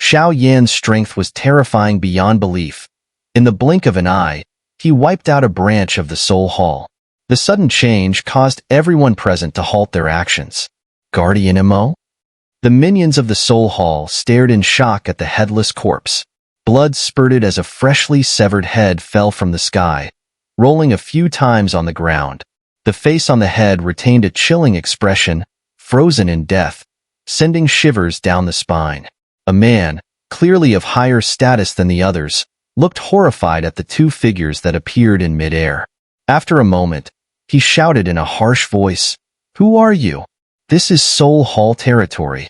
Xiao Yan's strength was terrifying beyond belief. In the blink of an eye, he wiped out a branch of the Soul Hall. The sudden change caused everyone present to halt their actions. Guardian Mo? The minions of the Soul Hall stared in shock at the headless corpse. Blood spurted as a freshly severed head fell from the sky, rolling a few times on the ground. The face on the head retained a chilling expression, frozen in death, sending shivers down the spine. A man, clearly of higher status than the others, looked horrified at the two figures that appeared in midair. After a moment, he shouted in a harsh voice, "Who are you? This is Soul Hall territory."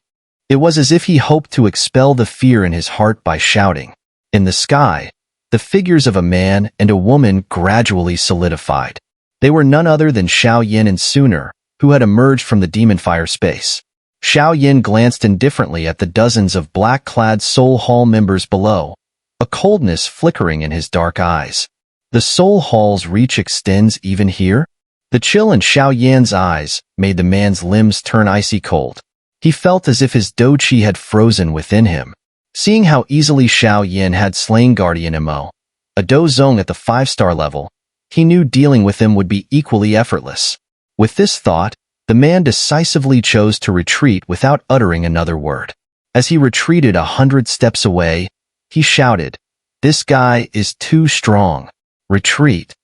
It was as if he hoped to expel the fear in his heart by shouting. In the sky, the figures of a man and a woman gradually solidified. They were none other than Xiao Yan and Sooner, who had emerged from the demon fire space. Xiao Yan glanced indifferently at the dozens of black-clad Soul Hall members below, a coldness flickering in his dark eyes. The Soul Hall's reach extends even here? The chill in Xiao Yan's eyes made the man's limbs turn icy cold. He felt as if his do-chi had frozen within him. Seeing how easily Xiao Yan had slain Guardian Mo, a do-zong at the 5-star level, he knew dealing with him would be equally effortless. With this thought, the man decisively chose to retreat without uttering another word. As he retreated 100 steps away, he shouted, "This guy is too strong. Retreat."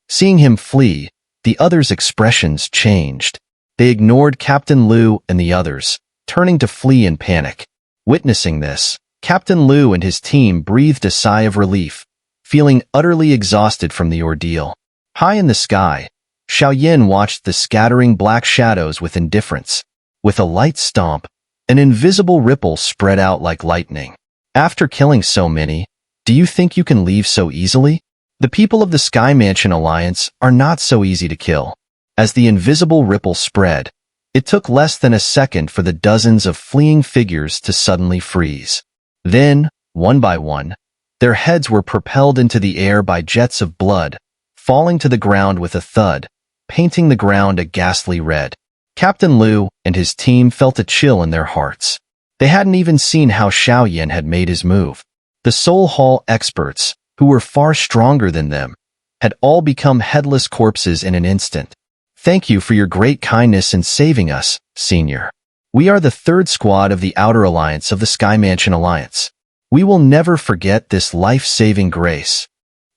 Seeing him flee, the others' expressions changed. They ignored Captain Liu and the others, turning to flee in panic. Witnessing this, Captain Liu and his team breathed a sigh of relief, feeling utterly exhausted from the ordeal. High in the sky, Xiao Yan watched the scattering black shadows with indifference. With a light stomp, an invisible ripple spread out like lightning. After killing so many, do you think you can leave so easily? The people of the Sky Mansion Alliance are not so easy to kill. As the invisible ripple spread, it took less than a second for the dozens of fleeing figures to suddenly freeze. Then, one by one, their heads were propelled into the air by jets of blood, falling to the ground with a thud, painting the ground a ghastly red. Captain Liu and his team felt a chill in their hearts. They hadn't even seen how Xiao Yan had made his move. The Soul Hall experts, who were far stronger than them, had all become headless corpses in an instant. "Thank you for your great kindness in saving us, Senior. We are the 3rd squad of the Outer Alliance of the Sky Mansion Alliance. We will never forget this life-saving grace."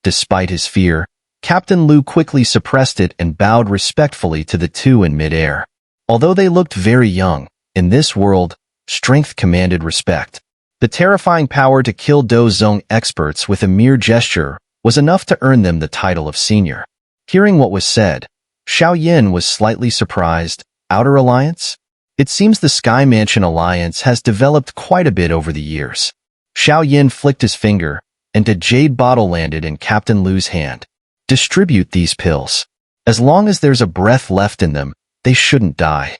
Despite his fear, Captain Liu quickly suppressed it and bowed respectfully to the two in midair. Although they looked very young, in this world, strength commanded respect. The terrifying power to kill do-zong experts with a mere gesture was enough to earn them the title of senior. Hearing what was said, Xiao Yan was slightly surprised. Outer Alliance? It seems the Sky Mansion Alliance has developed quite a bit over the years. Xiao Yan flicked his finger, and a jade bottle landed in Captain Liu's hand. "Distribute these pills. As long as there's a breath left in them, they shouldn't die."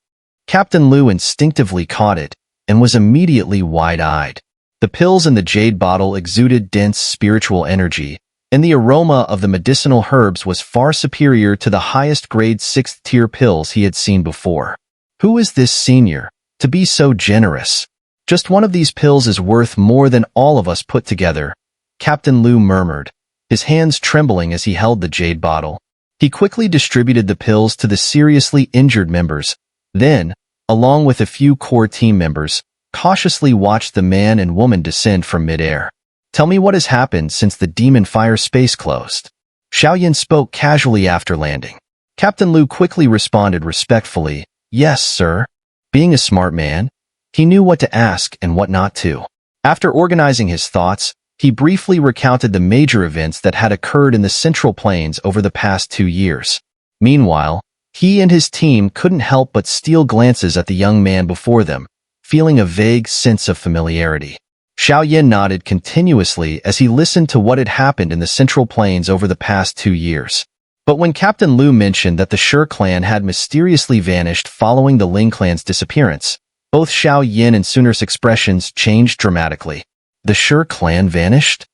Captain Liu instinctively caught it, and was immediately wide-eyed. The pills in the jade bottle exuded dense spiritual energy, and the aroma of the medicinal herbs was far superior to the highest-grade 6th-tier pills he had seen before. Who is this senior, to be so generous? Just one of these pills is worth more than all of us put together, Captain Liu murmured, his hands trembling as he held the jade bottle. He quickly distributed the pills to the seriously injured members, then, along with a few core team members, cautiously watched the man and woman descend from midair. "Tell me what has happened since the demon fire space closed." Xiao Yan spoke casually after landing. Captain Liu quickly responded respectfully, "Yes, sir." Being a smart man, he knew what to ask and what not to. After organizing his thoughts, he briefly recounted the major events that had occurred in the Central Plains over the past 2 years. Meanwhile, he and his team couldn't help but steal glances at the young man before them, feeling a vague sense of familiarity. Xiao Yan nodded continuously as he listened to what had happened in the Central Plains over the past 2 years. But when Captain Liu mentioned that the Shi clan had mysteriously vanished following the Ling clan's disappearance, both Xiao Yan and Sooner's expressions changed dramatically. "The Shi clan vanished?"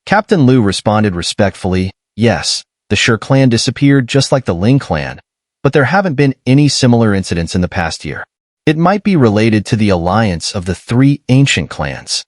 Captain Liu responded respectfully, "Yes, the Shi clan disappeared just like the Ling clan, but there haven't been any similar incidents in the past year. It might be related to the alliance of the 3 ancient clans."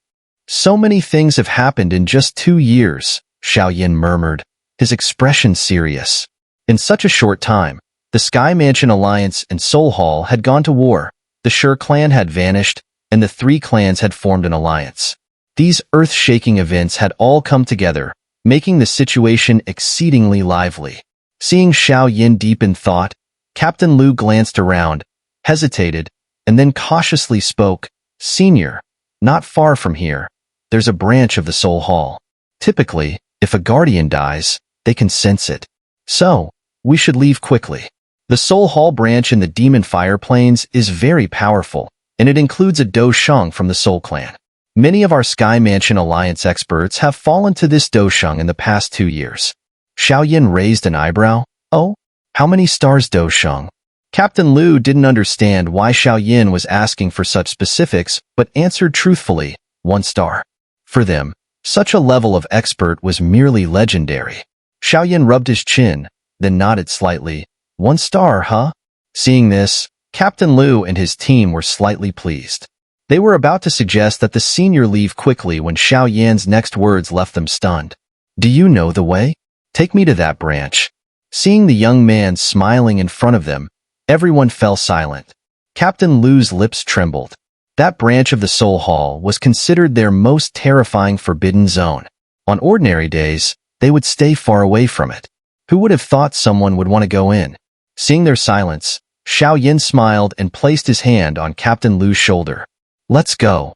So many things have happened in just 2 years, Xiao Yan murmured, his expression serious. In such a short time, the Sky Mansion Alliance and Soul Hall had gone to war, the Shur clan had vanished, and the 3 clans had formed an alliance. These earth-shaking events had all come together, making the situation exceedingly lively. Seeing Xiao Yan deep in thought, Captain Lu glanced around, hesitated, and then cautiously spoke, "Senior, not far from here, there's a branch of the Soul Hall. Typically, if a guardian dies, they can sense it. So, we should leave quickly. The Soul Hall branch in the Demon Fire Plains is very powerful, and it includes a Do Sheng from the Soul Clan. Many of our Sky Mansion Alliance experts have fallen to this Do Sheng in the past 2 years." Xiao Yan raised an eyebrow. "Oh, how many stars Do Sheng?" Captain Lu didn't understand why Xiao Yan was asking for such specifics, but answered truthfully, 1 star. For them, such a level of expert was merely legendary. Xiao Yan rubbed his chin, then nodded slightly. 1 star, huh? Seeing this, Captain Lu and his team were slightly pleased. They were about to suggest that the senior leave quickly when Xiao Yan's next words left them stunned. "Do you know the way? Take me to that branch." Seeing the young man smiling in front of them, everyone fell silent. Captain Lu's lips trembled. That branch of the Soul Hall was considered their most terrifying forbidden zone. On ordinary days, they would stay far away from it. Who would have thought someone would want to go in? Seeing their silence, Xiao Yan smiled and placed his hand on Captain Lu's shoulder. "Let's go."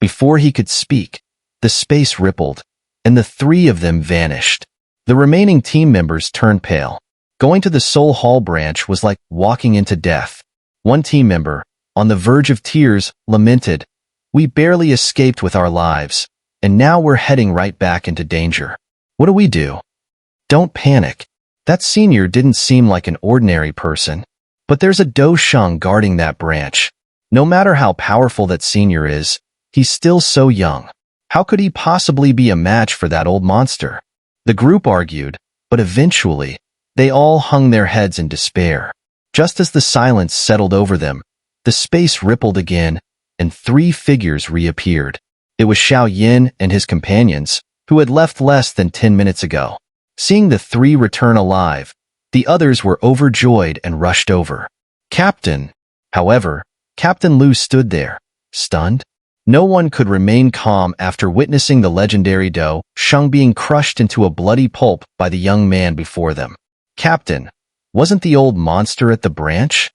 Before he could speak, the space rippled, and the 3 of them vanished. The remaining team members turned pale. Going to the Soul Hall branch was like walking into death. One team member, on the verge of tears, lamented, "We barely escaped with our lives, and now we're heading right back into danger. What do we do?" "Don't panic. That senior didn't seem like an ordinary person. But there's a Do Sheng guarding that branch. No matter how powerful that senior is, he's still so young. How could he possibly be a match for that old monster?" The group argued, but eventually, they all hung their heads in despair. Just as the silence settled over them, the space rippled again, and 3 figures reappeared. It was Xiao Yan and his companions, who had left less than 10 minutes ago. Seeing the 3 return alive, the others were overjoyed and rushed over. "Captain!" However, Captain Lu stood there, stunned. No one could remain calm after witnessing the legendary Do Sheng being crushed into a bloody pulp by the young man before them. "Captain, wasn't the old monster at the branch?"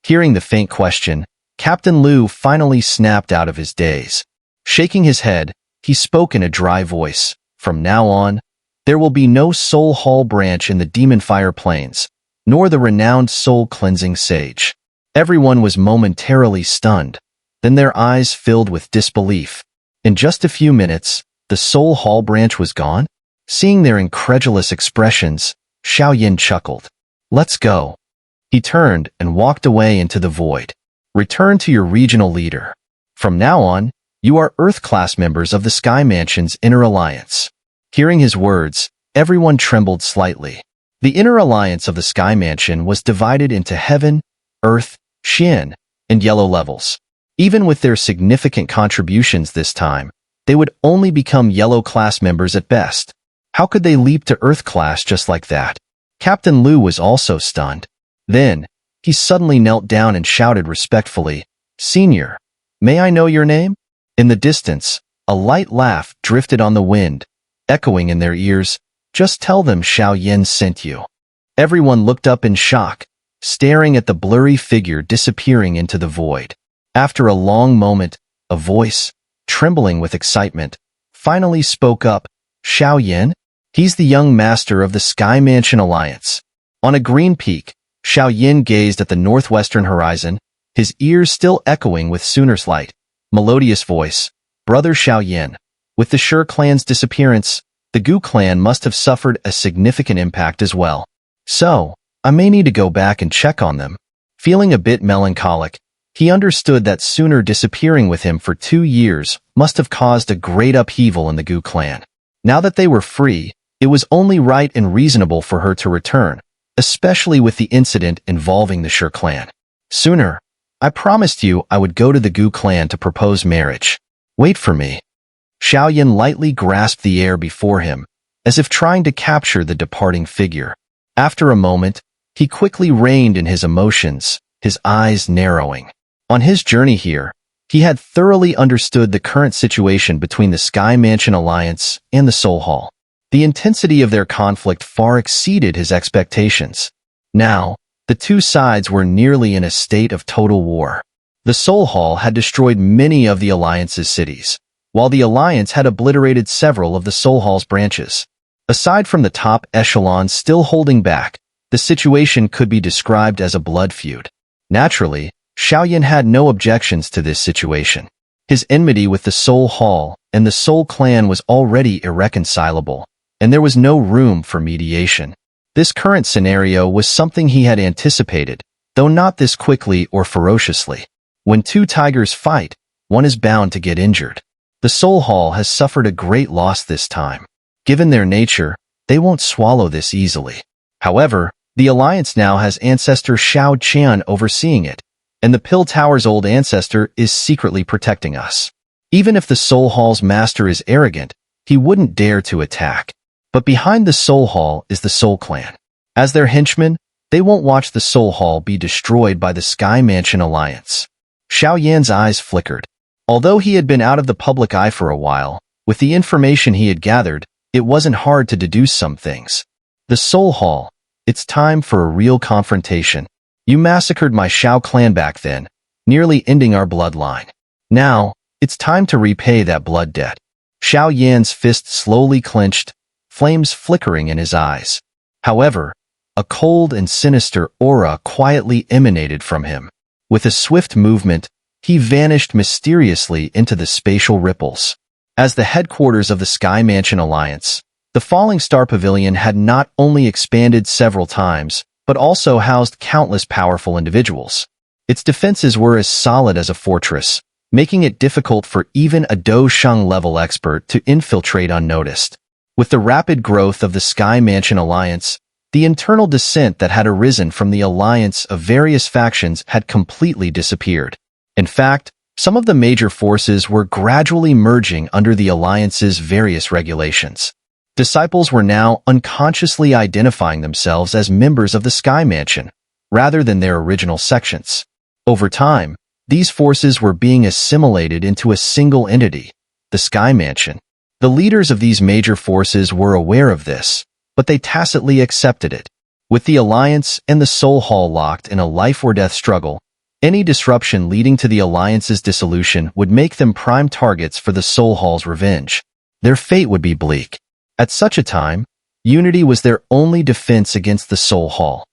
Hearing the faint question, Captain Lu finally snapped out of his daze. Shaking his head, he spoke in a dry voice. "From now on, there will be no Soul Hall branch in the Demon Fire Plains, nor the renowned soul-cleansing sage." Everyone was momentarily stunned. Then their eyes filled with disbelief. In just a few minutes, the Soul Hall branch was gone? Seeing their incredulous expressions, Xiao Yan chuckled. "Let's go." He turned and walked away into the void. "Return to your regional leader. From now on, you are Earth-class members of the Sky Mansion's Inner Alliance." Hearing his words, everyone trembled slightly. The Inner Alliance of the Sky Mansion was divided into Heaven, Earth, Xin, and Yellow levels. Even with their significant contributions this time, they would only become Yellow class members at best. How could they leap to Earth class just like that? Captain Lu was also stunned. Then, he suddenly knelt down and shouted respectfully, "Senior, may I know your name?" In the distance, a light laugh drifted on the wind, echoing in their ears, "Just tell them Xiao Yan sent you." Everyone looked up in shock, staring at the blurry figure disappearing into the void. After a long moment, a voice, trembling with excitement, finally spoke up. "Xiao Yan? He's the young master of the Sky Mansion Alliance." On a green peak, Xiao Yan gazed at the northwestern horizon, his ears still echoing with Sooner's light, melodious voice. "Brother Xiao Yan, with the Shur clan's disappearance, the Gu clan must have suffered a significant impact as well. So, I may need to go back and check on them." Feeling a bit melancholic, he understood that Sooner disappearing with him for 2 years must have caused a great upheaval in the Gu clan. Now that they were free, it was only right and reasonable for her to return, especially with the incident involving the Shur clan. "Sooner, I promised you I would go to the Gu clan to propose marriage. Wait for me." Xiao Yan lightly grasped the air before him, as if trying to capture the departing figure. After a moment, he quickly reined in his emotions, his eyes narrowing. On his journey here, he had thoroughly understood the current situation between the Sky Mansion Alliance and the Soul Hall. The intensity of their conflict far exceeded his expectations. Now, the two sides were nearly in a state of total war. The Soul Hall had destroyed many of the Alliance's cities, while the Alliance had obliterated several of the Soul Hall's branches. Aside from the top echelons still holding back, the situation could be described as a blood feud. Naturally, Xiao Yan had no objections to this situation. His enmity with the Soul Hall and the Soul Clan was already irreconcilable, and there was no room for mediation. This current scenario was something he had anticipated, though not this quickly or ferociously. When two tigers fight, one is bound to get injured. The Soul Hall has suffered a great loss this time. Given their nature, they won't swallow this easily. However, the Alliance now has ancestor Xiao Qian overseeing it, and the Pill Tower's old ancestor is secretly protecting us. Even if the Soul Hall's master is arrogant, he wouldn't dare to attack. But behind the Soul Hall is the Soul Clan. As their henchmen, they won't watch the Soul Hall be destroyed by the Sky Mansion Alliance. Xiao Yan's eyes flickered. Although he had been out of the public eye for a while, with the information he had gathered, it wasn't hard to deduce some things. The Soul Hall. It's time for a real confrontation. You massacred my Xiao clan back then, nearly ending our bloodline. Now, it's time to repay that blood debt. Xiao Yan's fist slowly clenched, flames flickering in his eyes. However, a cold and sinister aura quietly emanated from him. With a swift movement, he vanished mysteriously into the spatial ripples. As the headquarters of the Sky Mansion Alliance, the Falling Star Pavilion had not only expanded several times, but also housed countless powerful individuals. Its defenses were as solid as a fortress, making it difficult for even a Do Sheng-level expert to infiltrate unnoticed. With the rapid growth of the Sky Mansion Alliance, the internal dissent that had arisen from the alliance of various factions had completely disappeared. In fact, some of the major forces were gradually merging under the alliance's various regulations. Disciples were now unconsciously identifying themselves as members of the Sky Mansion, rather than their original sections. Over time, these forces were being assimilated into a single entity, the Sky Mansion. The leaders of these major forces were aware of this, but they tacitly accepted it. With the Alliance and the Soul Hall locked in a life-or-death struggle, any disruption leading to the Alliance's dissolution would make them prime targets for the Soul Hall's revenge. Their fate would be bleak. At such a time, unity was their only defense against the Soul Hall.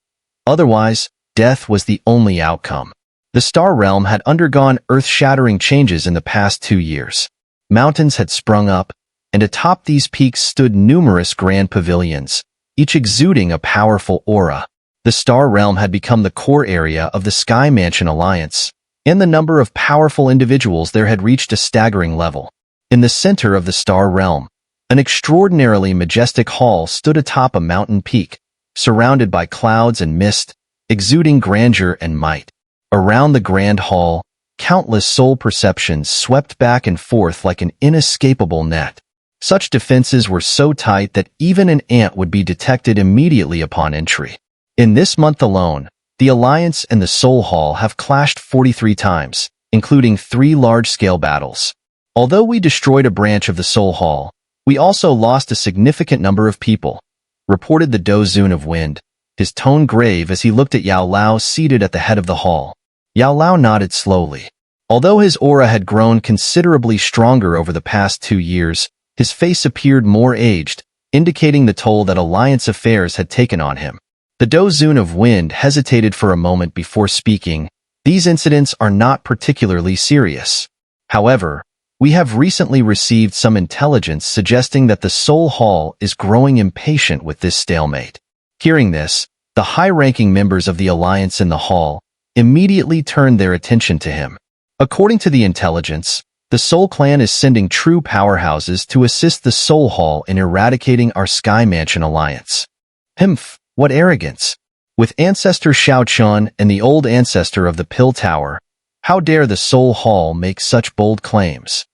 Otherwise, death was the only outcome. The Star Realm had undergone earth-shattering changes in the past 2 years. Mountains had sprung up, and atop these peaks stood numerous grand pavilions, each exuding a powerful aura. The Star Realm had become the core area of the Sky Mansion Alliance, and the number of powerful individuals there had reached a staggering level. In the center of the Star Realm, an extraordinarily majestic hall stood atop a mountain peak, surrounded by clouds and mist, exuding grandeur and might. Around the grand hall, countless soul perceptions swept back and forth like an inescapable net. Such defenses were so tight that even an ant would be detected immediately upon entry. In this month alone, the Alliance and the Soul Hall have clashed 43 times, including 3 large-scale battles. Although we destroyed a branch of the Soul Hall, we also lost a significant number of people, reported the Dozun of Wind, his tone grave as he looked at Yao Lao seated at the head of the hall. Yao Lao nodded slowly. Although his aura had grown considerably stronger over the past 2 years, his face appeared more aged, indicating the toll that Alliance affairs had taken on him. The Dozun of Wind hesitated for a moment before speaking. These incidents are not particularly serious. However, we have recently received some intelligence suggesting that the Soul Hall is growing impatient with this stalemate. Hearing this, the high-ranking members of the Alliance in the hall immediately turned their attention to him. According to the intelligence, the Soul Clan is sending true powerhouses to assist the Soul Hall in eradicating our Sky Mansion Alliance. Humph, what arrogance! With Ancestor Xiao Chun and the old ancestor of the Pill Tower, how dare the Soul Hall make such bold claims?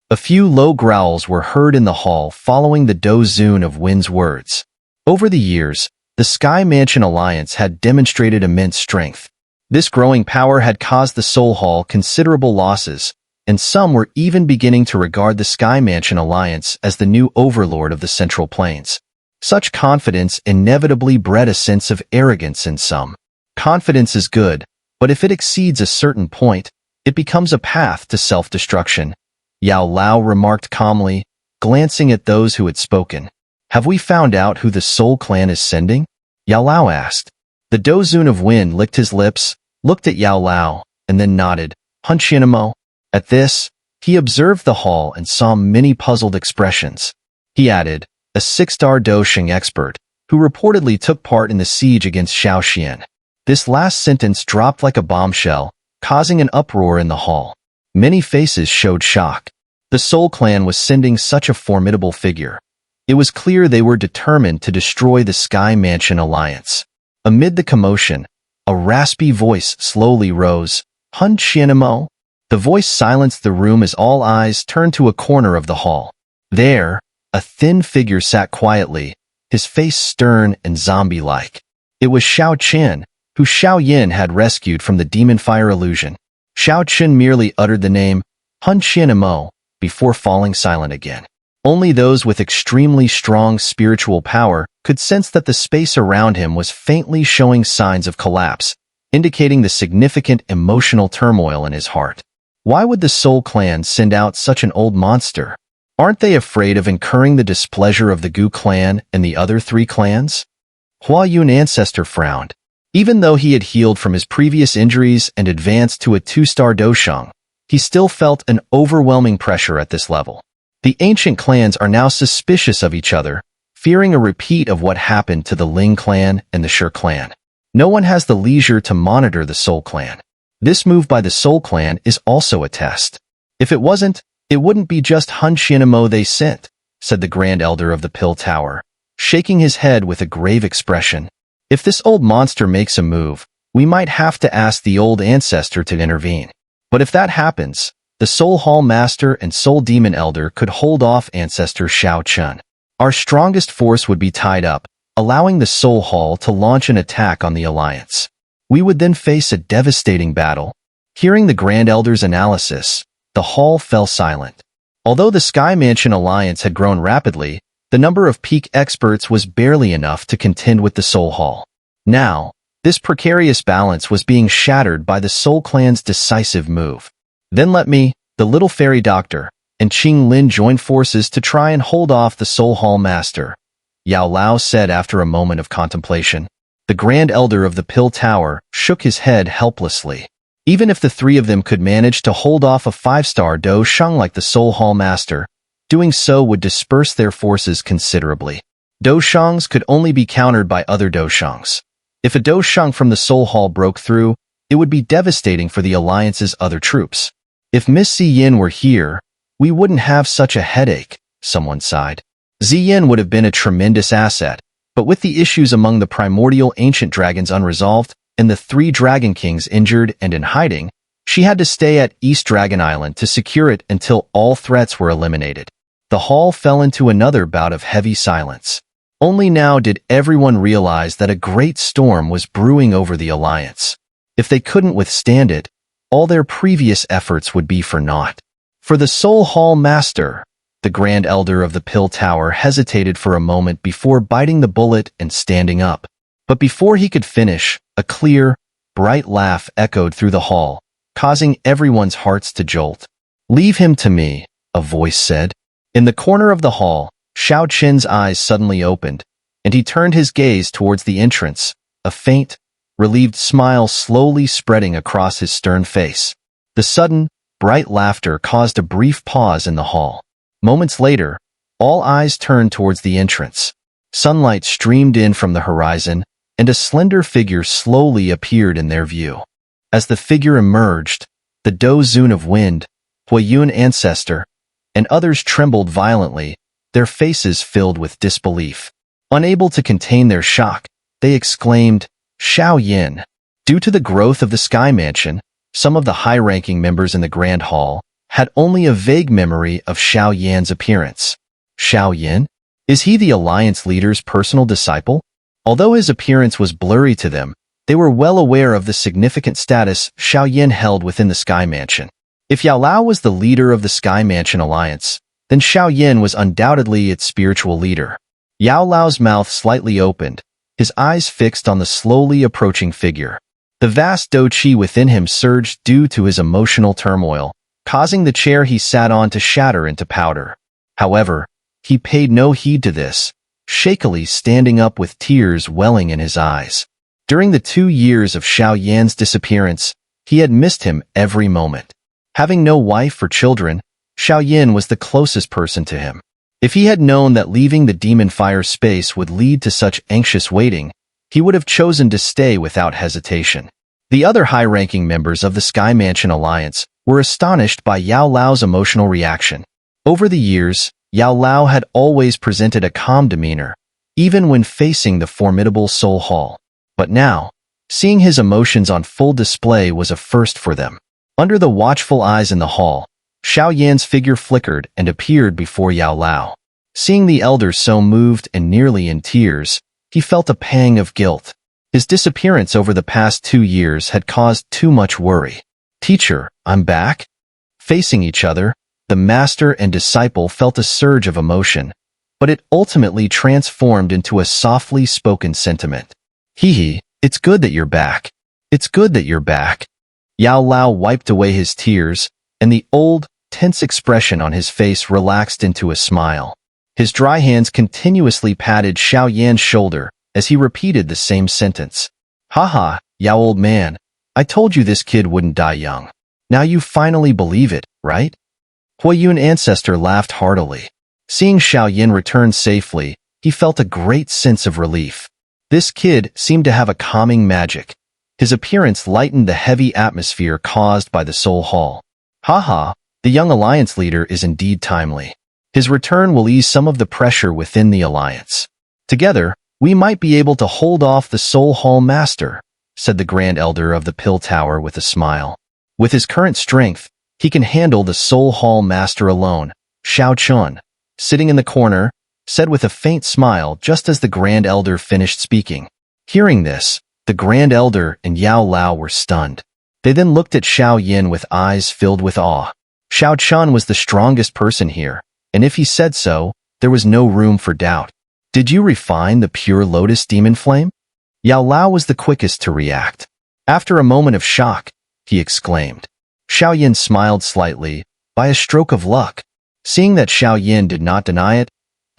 A few low growls were heard in the hall following the Dozun of Wind's words. Over the years, the Sky Mansion Alliance had demonstrated immense strength. This growing power had caused the Soul Hall considerable losses, and some were even beginning to regard the Sky Mansion Alliance as the new overlord of the Central Plains. Such confidence inevitably bred a sense of arrogance in some. Confidence is good, but if it exceeds a certain point, it becomes a path to self-destruction. Yao Lao remarked calmly, glancing at those who had spoken. Have we found out who the Soul Clan is sending? Yao Lao asked. The Dozun of Wind licked his lips, looked at Yao Lao, and then nodded. Hunshinamo. At this, he observed the hall and saw many puzzled expressions. He added, a 6-star Dosheng expert, who reportedly took part in the siege against Xiao Yan. This last sentence dropped like a bombshell, causing an uproar in the hall. Many faces showed shock. The Soul Clan was sending such a formidable figure. It was clear they were determined to destroy the Sky Mansion Alliance. Amid the commotion, a raspy voice slowly rose. Hun Qianmo? The voice silenced the room as all eyes turned to a corner of the hall. There, a thin figure sat quietly, his face stern and zombie-like. It was Xiao Qian, who Xiao Yan had rescued from the demon fire illusion. Xiao Qian merely uttered the name, Hun Qianmo, before falling silent again. Only those with extremely strong spiritual power could sense that the space around him was faintly showing signs of collapse, indicating the significant emotional turmoil in his heart. Why would the Soul Clan send out such an old monster? Aren't they afraid of incurring the displeasure of the Gu clan and the other 3 clans? Huayun ancestor frowned. Even though he had healed from his previous injuries and advanced to a 2-star Dosheng, he still felt an overwhelming pressure at this level. The ancient clans are now suspicious of each other, fearing a repeat of what happened to the Ling clan and the Shi clan. No one has the leisure to monitor the Soul Clan. This move by the Soul Clan is also a test. If it wasn't, it wouldn't be just Hun Qianmo they sent, said the Grand Elder of the Pill Tower, shaking his head with a grave expression. If this old monster makes a move, we might have to ask the old ancestor to intervene. But if that happens, the Soul Hall Master and Soul Demon Elder could hold off Ancestor Xiao Chun. Our strongest force would be tied up, allowing the Soul Hall to launch an attack on the Alliance. We would then face a devastating battle. Hearing the Grand Elder's analysis, the hall fell silent. Although the Sky Mansion Alliance had grown rapidly, the number of peak experts was barely enough to contend with the Soul Hall. Now, this precarious balance was being shattered by the Soul Clan's decisive move. Then let me, the little fairy doctor, and Qing Lin join forces to try and hold off the Soul Hall Master, Yao Lao said after a moment of contemplation. The Grand Elder of the Pill Tower shook his head helplessly. Even if the 3 of them could manage to hold off a 5-star Dosheng like the Soul Hall Master, doing so would disperse their forces considerably. Doshengs could only be countered by other Doshengs. If a Dosheng from the Soul Hall broke through, it would be devastating for the Alliance's other troops. If Miss Ziyin were here, we wouldn't have such a headache, someone sighed. Ziyin would have been a tremendous asset, but with the issues among the primordial ancient dragons unresolved, and the 3 Dragon Kings injured and in hiding, she had to stay at East Dragon Island to secure it until all threats were eliminated. The hall fell into another bout of heavy silence. Only now did everyone realize that a great storm was brewing over the Alliance. If they couldn't withstand it, all their previous efforts would be for naught. For the Soul Hall Master, the Grand Elder of the Pill Tower hesitated for a moment before biting the bullet and standing up. But before he could finish, a clear, bright laugh echoed through the hall, causing everyone's hearts to jolt. Leave him to me, a voice said. In the corner of the hall, Xiao Qin's eyes suddenly opened, and he turned his gaze towards the entrance, a faint, relieved smile slowly spreading across his stern face. The sudden, bright laughter caused a brief pause in the hall. Moments later, all eyes turned towards the entrance. Sunlight streamed in from the horizon, and a slender figure slowly appeared in their view. As the figure emerged, the Dozun of Wind, Huayun ancestor, and others trembled violently, their faces filled with disbelief. Unable to contain their shock, they exclaimed, Xiao Yan. Due to the growth of the Sky Mansion, some of the high-ranking members in the Grand Hall, had only a vague memory of Xiao Yan's appearance. Xiao Yan? Is he the alliance leader's personal disciple? Although his appearance was blurry to them, they were well aware of the significant status Xiao Yan held within the Sky Mansion. If Yao Lao was the leader of the Sky Mansion Alliance, then Xiao Yan was undoubtedly its spiritual leader. Yao Lao's mouth slightly opened, his eyes fixed on the slowly approaching figure. The vast dou qi within him surged due to his emotional turmoil, causing the chair he sat on to shatter into powder. However, he paid no heed to this, shakily standing up with tears welling in his eyes. During the 2 years of Xiao Yan's disappearance, he had missed him every moment. Having no wife or children, Xiao Yan was the closest person to him. If he had known that leaving the demon fire space would lead to such anxious waiting, he would have chosen to stay without hesitation. The other high-ranking members of the Sky Mansion Alliance were astonished by Yao Lao's emotional reaction. Over the years, Yao Lao had always presented a calm demeanor, even when facing the formidable Soul Hall. But now, seeing his emotions on full display was a first for them. Under the watchful eyes in the hall, Xiao Yan's figure flickered and appeared before Yao Lao. Seeing the elder so moved and nearly in tears, he felt a pang of guilt. His disappearance over the past 2 years had caused too much worry. "Teacher, I'm back?" Facing each other, the master and disciple felt a surge of emotion, but it ultimately transformed into a softly spoken sentiment. "Hee, it's good that you're back. It's good that you're back." Yao Lao wiped away his tears, and the old, tense expression on his face relaxed into a smile. His dry hands continuously patted Xiao Yan's shoulder as he repeated the same sentence. "Haha, Yao old man, I told you this kid wouldn't die young. Now you finally believe it, right?" Yuewen ancestor laughed heartily. Seeing Xiao Yan return safely, he felt a great sense of relief. This kid seemed to have a calming magic. His appearance lightened the heavy atmosphere caused by the Soul Hall. "Haha, the young alliance leader is indeed timely. His return will ease some of the pressure within the alliance. Together, we might be able to hold off the Soul Hall master," said the Grand Elder of the Pill Tower with a smile. "With his current strength, he can handle the Soul Hall master alone." Xiao Chun, sitting in the corner, said with a faint smile just as the Grand Elder finished speaking. Hearing this, the Grand Elder and Yao Lao were stunned. They then looked at Xiao Yan with eyes filled with awe. Xiao Chun was the strongest person here, and if he said so, there was no room for doubt. "Did you refine the pure lotus demon flame?" Yao Lao was the quickest to react. After a moment of shock, he exclaimed. Xiao Yan smiled slightly, by a stroke of luck. Seeing that Xiao Yan did not deny it,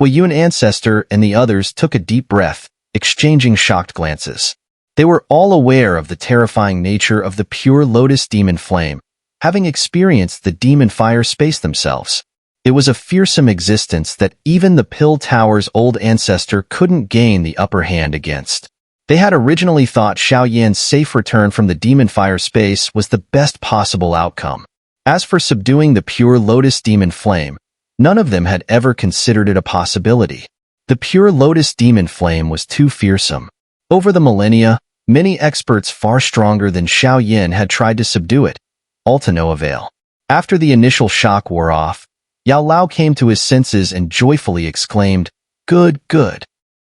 Yuewen ancestor and the others took a deep breath, exchanging shocked glances. They were all aware of the terrifying nature of the pure lotus demon flame, having experienced the demon fire space themselves. It was a fearsome existence that even the Pill Tower's old ancestor couldn't gain the upper hand against. They had originally thought Xiao Yan's safe return from the demon fire space was the best possible outcome. As for subduing the pure lotus demon flame, none of them had ever considered it a possibility. The pure lotus demon flame was too fearsome. Over the millennia, many experts far stronger than Xiao Yan had tried to subdue it, all to no avail. After the initial shock wore off, Yao Lao came to his senses and joyfully exclaimed, "Good, good."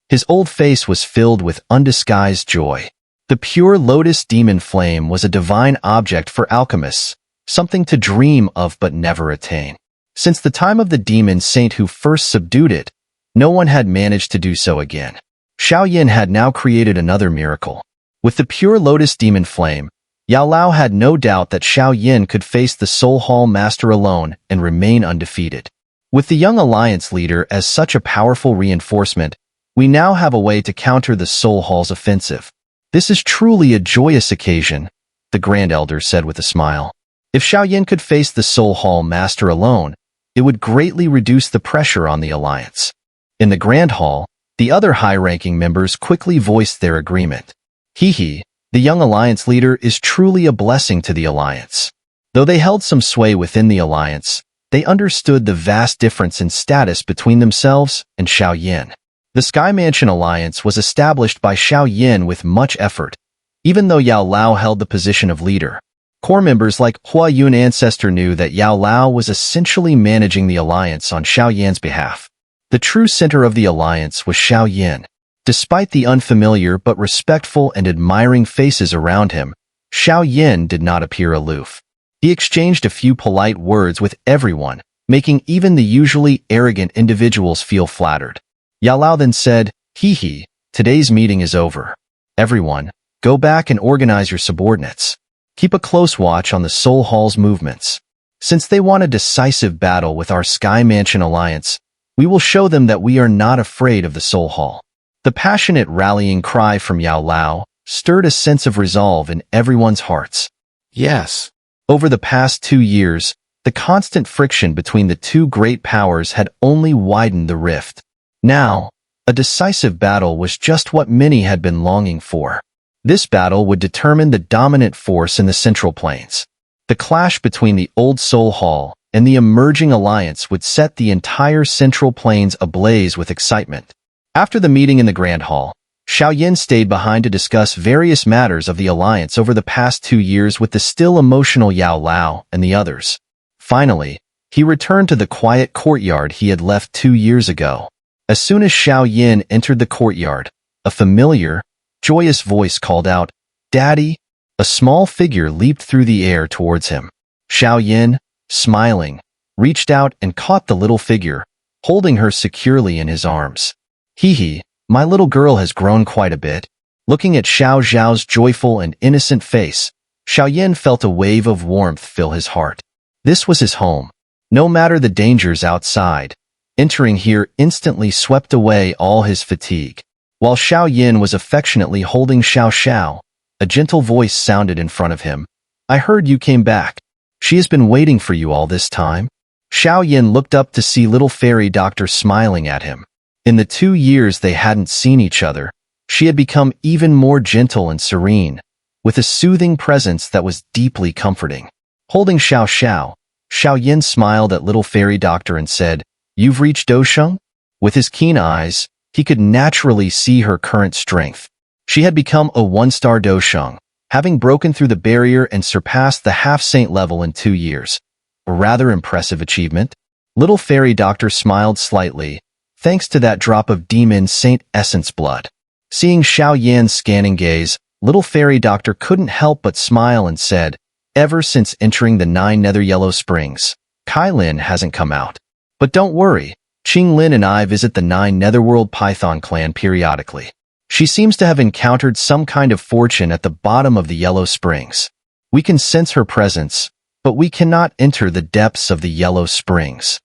His old face was filled with undisguised joy. The pure lotus demon flame was a divine object for alchemists, something to dream of but never attain. Since the time of the demon saint who first subdued it, no one had managed to do so again. Xiao Yan had now created another miracle. With the pure lotus demon flame, Yao Lao had no doubt that Xiao Yan could face the Soul Hall master alone and remain undefeated. With the young alliance leader as such a powerful reinforcement, we now have a way to counter the Soul Hall's offensive. "This is truly a joyous occasion," the Grand Elder said with a smile. If Xiao Yan could face the Soul Hall master alone, it would greatly reduce the pressure on the alliance. In the Grand Hall, the other high-ranking members quickly voiced their agreement. "Hee, the young alliance leader is truly a blessing to the alliance." Though they held some sway within the alliance, they understood the vast difference in status between themselves and Xiao Yan. The Sky Mansion Alliance was established by Xiao Yan with much effort, even though Yao Lao held the position of leader. Core members like Yuewen ancestor knew that Yao Lao was essentially managing the alliance on Xiao Yan's behalf. The true center of the alliance was Xiao Yan. Despite the unfamiliar but respectful and admiring faces around him, Xiao Yan did not appear aloof. He exchanged a few polite words with everyone, making even the usually arrogant individuals feel flattered. Yao Lao then said, "Hee, today's meeting is over. Everyone, go back and organize your subordinates. Keep a close watch on the Soul Hall's movements. Since they want a decisive battle with our Sky Mansion alliance, we will show them that we are not afraid of the Soul Hall." The passionate rallying cry from Yao Lao stirred a sense of resolve in everyone's hearts. Yes. Over the past 2 years, the constant friction between the two great powers had only widened the rift. Now, a decisive battle was just what many had been longing for. This battle would determine the dominant force in the Central Plains. The clash between the old Soul Hall and the emerging alliance would set the entire Central Plains ablaze with excitement. After the meeting in the Grand Hall, Xiao Yan stayed behind to discuss various matters of the alliance over the past 2 years with the still emotional Yao Lao and the others. Finally, he returned to the quiet courtyard he had left 2 years ago. As soon as Xiao Yan entered the courtyard, a familiar, joyous voice called out, "Daddy!" A small figure leaped through the air towards him. Xiao Yan, smiling, reached out and caught the little figure, holding her securely in his arms. "Hee, my little girl has grown quite a bit." Looking at Xiao Zhao's joyful and innocent face, Xiao Yan felt a wave of warmth fill his heart. This was his home. No matter the dangers outside, entering here instantly swept away all his fatigue. While Xiao Yan was affectionately holding Xiao Xiao, a gentle voice sounded in front of him. "I heard you came back. She has been waiting for you all this time." Xiao Yan looked up to see little fairy doctor smiling at him. In the 2 years they hadn't seen each other, she had become even more gentle and serene, with a soothing presence that was deeply comforting. Holding Xiao Xiao, Xiao Yan smiled at little fairy doctor and said, "You've reached Dosheng?" With his keen eyes, he could naturally see her current strength. She had become a 1-star Dosheng, having broken through the barrier and surpassed the half-saint level in 2 years. A rather impressive achievement. Little fairy doctor smiled slightly, thanks to that drop of demon saint essence blood. Seeing Xiao Yan's scanning gaze, little fairy doctor couldn't help but smile and said, "Ever since entering the 9 Nether Yellow Springs, Kai Lin hasn't come out. But don't worry, Qing Lin and I visit the 9 Netherworld Python clan periodically. She seems to have encountered some kind of fortune at the bottom of the Yellow Springs. We can sense her presence, but we cannot enter the depths of the Yellow Springs."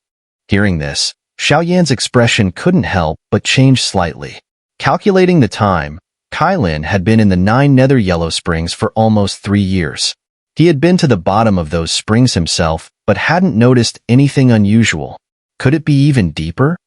Hearing this, Xiao Yan's expression couldn't help but change slightly. Calculating the time, Kai Lin had been in the 9 Nether Yellow Springs for almost 3 years. He had been to the bottom of those springs himself, but hadn't noticed anything unusual. Could it be even deeper?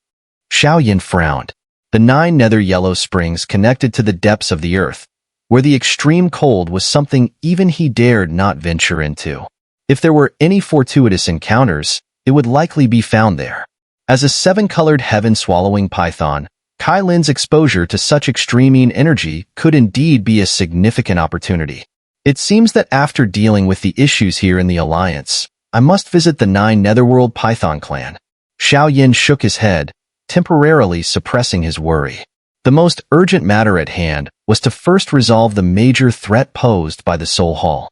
Xiao Yan frowned. The 9 Nether Yellow Springs connected to the depths of the earth, where the extreme cold was something even he dared not venture into. If there were any fortuitous encounters, it would likely be found there. As a 7-colored heaven-swallowing python, Kai Lin's exposure to such extreme energy could indeed be a significant opportunity. It seems that after dealing with the issues here in the Alliance, I must visit the 9 Netherworld Python clan. Xiao Yan shook his head, temporarily suppressing his worry. The most urgent matter at hand was to first resolve the major threat posed by the Soul Hall.